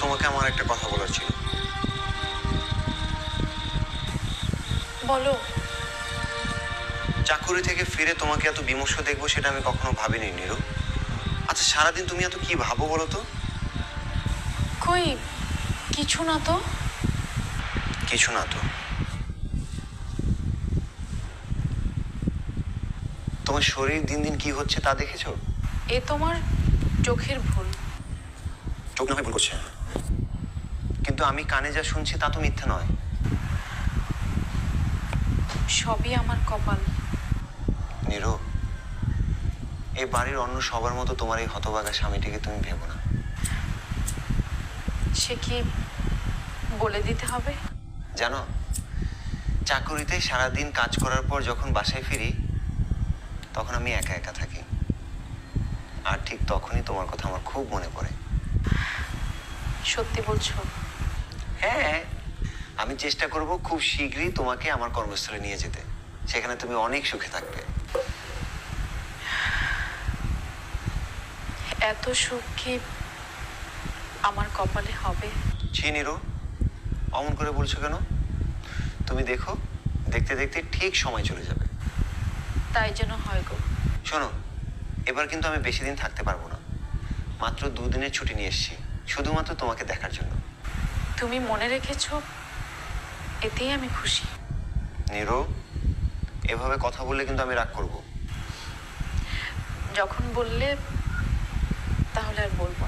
তোমাকে আমার একটা কথা বলার ছিল। বলো। চাকুরি থেকে ফিরে তোমাকে এত বিমর্ষ দেখবো সেটা আমি কখনো ভাবিনি নীরু। আচ্ছা, সারাদিন তুমি এত কি ভাবো বলো তো? কই কিছু না তো। কিছু না তো? তোমার শরীর দিন দিন কি হচ্ছে তা দেখেছো? এ তোমার চোখের ভুল। চোখ না হয় ভুল করছে, কিন্তু আমি কানে যা শুনছি তা তো মিথ্যা নয়। সবই আমার কপাল। নীরু, এই বাড়ির অন্য সবার মতো তোমার এই হতভাগা স্বামীটিকে তুমি ভেবো না। সে কি বলে দিতে হবে? জানো, চাকুরিতে সারাদিন কাজ করার পর যখন বাসায় ফিরি তখন আমি একা একা থাকি, আর ঠিক তখনই তোমার কথা আমার খুব মনে পড়ে। সত্যি বলছো? হ্যাঁ, আমি চেষ্টা করব খুব শীঘ্রই তোমাকে আমার কর্মস্থলে নিয়ে যেতে। সেখানে তুমি অনেক সুখে থাকবে। এত সুখ কি আমার কপালে হবে? ছি নীরু, অমন করে বলছো কেন? তুমি দেখো, দেখতে দেখতে ঠিক সময় চলে যাবে। তাই যেন হয় গো। শোনো, এবার কিন্তু আমি বেশি দিন থাকতে পারবো না। মাত্র 2 দিনের ছুটি নিয়ে এসেছি, শুধুমাত্র তোমাকে দেখার জন্য। তুমি মনে রেখেছো, এতেই আমি খুশি। নীরু, এভাবে কথা বললে কিন্তু আমি রাগ করব। যখন বললে তাহলে আর বলবো না।